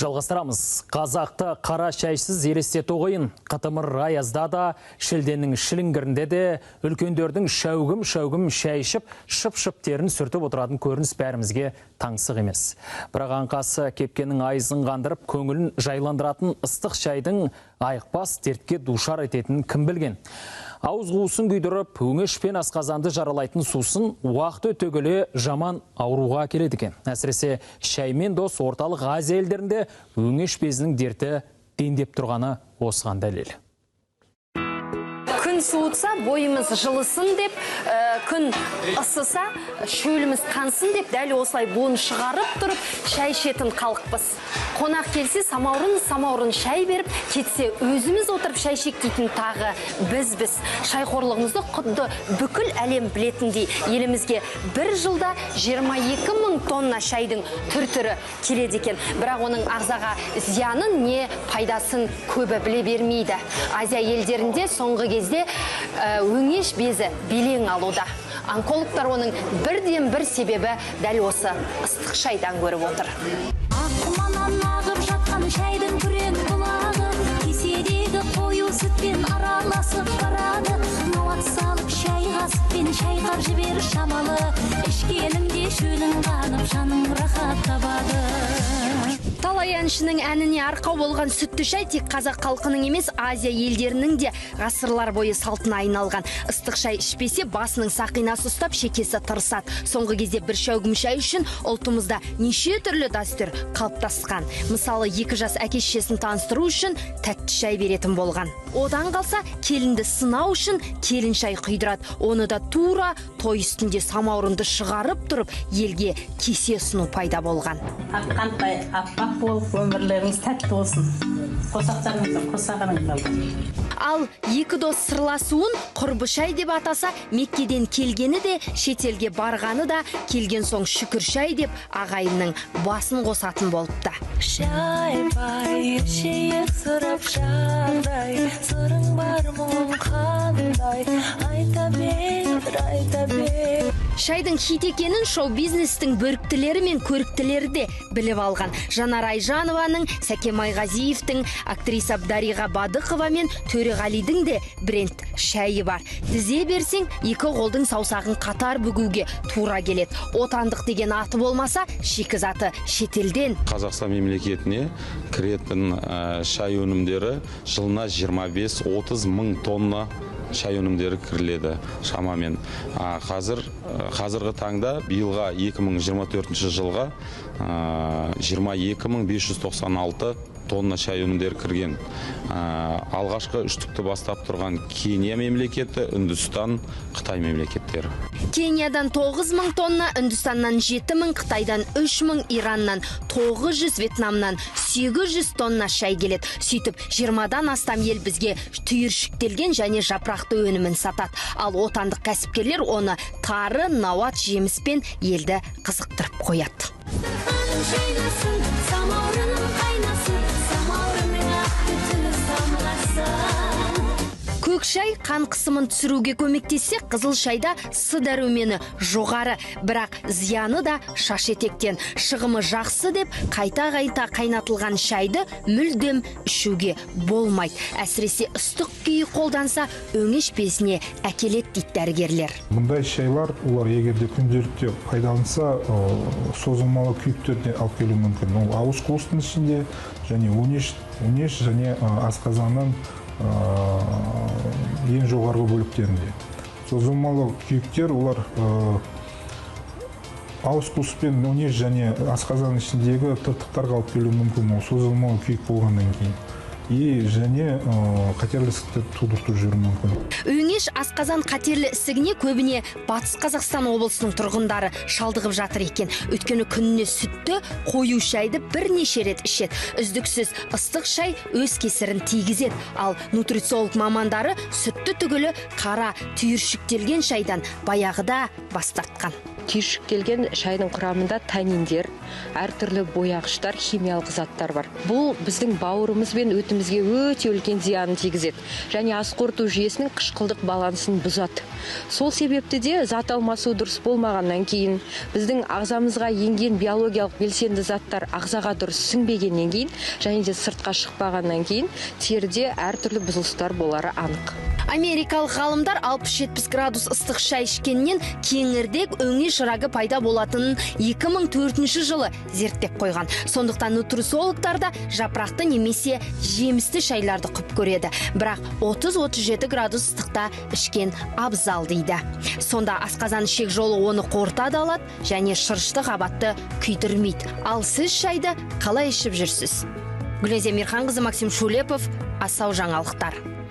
Жалғастырамыз. Қазақты қара шайсыз елестету қиын. Қытымыр аязда да, шілденің шілінгірінде де, үлкендердің шәугім шай ішіп, шып-шып терін сүртіп отыратын көрініс бәрімізге таңсық емес. Бірақ аңқасы кепкенің айызын қандырып, көңілін жайландыратын ыстық шайдың айықпас дертке душар ететінін кім білген. Ауыз қуысын күйдіріп, өңеш пен асқазанды жаралайтын сусын уақыт өте келе жаман ауруға келеді екен. Әсіресе шаймен дос орталық Азия елдерінде өңеш безінің дерті дендеп тұрғаны осыған дәлел. Күн суытса, бойымыз жылысын деп, күн ысыса, шөліміз қансын деп, дәл осылай буын шығарып тұрып, шай ішетін халықпыз. Қонақ келсе, самаурын шай беріп, кетсе өзіміз отырып шай шектейтін тағы біз. Шайқорлығымызды құдды бүкіл әлем білетіндей, елімізге бір жылда 22 мың тонна шайдың түр-түрі келеді екен. Бірақ оның ағзаға зиянын не пайдасын көбі біле бермейді. Азия елдерінде соңғы кезде өңеш безі белең алуда. Онкологтар оның бірден бір себебі дәл осы ыстық шайдан көріп отыр. Аққұманан ағып жатқан шайдың күрең бұлағы, кеседегі қою сүтпен араласып барады. Науат салып шай қасықпен шайқар жібер шамалы, ішкеніңде шөлің қанып жаның рахат табады. Талай әншінің әніне арқау болған сүтті шай тек қазақ халқының емес, Азия елдерінің де ғасырлар бойы салтына айналған. Ыстық шай ішпесе басының сақинасы ұстап, шекесі тырысады. Соңғы кезде бір шәугім шай үшін ұлтымызда неше түрлі дәстүр қалыптасқан. Мысалы, 2 жас әке-шешесін таныстыру үшін тәтті шай беретін болған. Одан қалса, келінді сынау үшін келін шай құйдырады. Оны да тура той үстінде самаурынды шығарып тұрып, елге кесе ұсыну пайда болған. Қанттай аппақ болып, өмірлеріңіз тәтті болсын. Қосақтарыңызды қосағаныңыз. Ал 2 дос сырласуын құрбы шай деп атаса, Меккеден келгені де, шетелге барғаны да, келген соң шүкір шай деп ағайынның басын қосатын болыпты. Шай бай, шейек сұрап жағдай, сырың бар мұң қандай, айта бер. Шайдың хит екенін шоу-бизнестің бөріктілері мен көріктілері де біліп алған. Жанар Айжанованың, Сәкен Майғазиевтің, актриса Дариға Бадықова мен Төреғалидің де бренд шайы бар. Тізе берсең, 2 қолдың саусағын қатар бүгуге тура келеді. Отандық деген аты болмаса, шикізаты шетелден. Қазақстан мемлекетіне кіретін шай өнімдері жылына 25-30 мың тонна шай өнімдері кіріледі шамамен. Қазіргі таңда биылға 2024 жылға 22.596 тонна шай өнімдері кірген. Алғашқы үштікті бастап тұрған Кения мемлекеті, Үндістан, Қытай мемлекеттері. Кениядан 9.000 тонна, Үндістаннан 7.000, Қытайдан 3.000, Ираннан 900, Вьетнамнан 800 тонна шай келеді. Сөйтіп 20-дан астам ел бізге түйіршіктелген және жапырақты өнімін сатады. Ал отандық кәсіпкерлер оны тары, науат, жеміспен елді қызықтырып қояды. Көк шай қан қысымын түсіруге көмектессе, қызыл шайда С дәрумені жоғары, бірақ зияны да шашетектен. Шығымы жақсы деп қайта қайнатылған шайды мүлдем ішуге болмайды. Әсіресе ыстық күйі қолданса, өңеш безіне әкеледі дейді дәрігерлер. Мұндай шайлар, олар егерде күнделікте пайдаланса, созылмалы күйіктеріне алып келуі мүмкін. Ол ауыз қуыстың ішінде және өңеш және асқазанның ең жоғарғы бөліктерінде. Созылмалы күйіктер, олар ауыз қуыс пен өңеш және асқазан ішіндегі тыртықтарға алып келуі мүмкін. Ол созылмалы күйік болғаннан кейін. Және қатерлі ісікті тудыртып жүруі мүмкін. Өңеш асқазан қатерлі ісігіне көбіне Батыс Қазақстан облысының тұрғындары шалдығып жатыр екен. Өйткені күніне сүтті, қою шайды бірнеше рет ішеді. Үздіксіз ыстық шай өз кесірін тигізеді. Ал нутрициолог мамандары сүтті түгілі қара түйіршіктелген шайдан баяғыда бас тартқан. Түйіршіктелген шайдың құрамында таниндер, әртүрлі бояғыштар, химиялық заттар бар. Бұл біздің бауырымыз бен өтімізге өте үлкен зиянын тигізеді. Және ас қорыту жүйесінің қышқылдық балансын бұзады. Сол себепті де зат алмасу дұрыс болмағаннан кейін, біздің ағзамызға енген биологиялық белсенді заттар ағзаға дұрыс сіңбегеннен кейін, және де сыртқа шықпағаннан кейін, теріде әртүрлі бұзылыстар болары анық. Америкалық ғалымдар 60-70 градус ыстық шай ішкеннен кеңірдек өңе шырағы пайда болатынын 2004 жылы зерттеп қойған. Сондықтан нутрициологтар да жапырақты немесе жемісті шайларды құп көреді. Бірақ 30-37 градус ыстықта ішкен абзал дейді. Сонда асқазан ішек жолы оны қорыта да алады және шырышты қабатты күйдірмейді. Ал сіз шайды қалай ішіп жүрсіз? Гүлназ Эмирханқызы, Максим Шулепов, Астау жаңалықтар.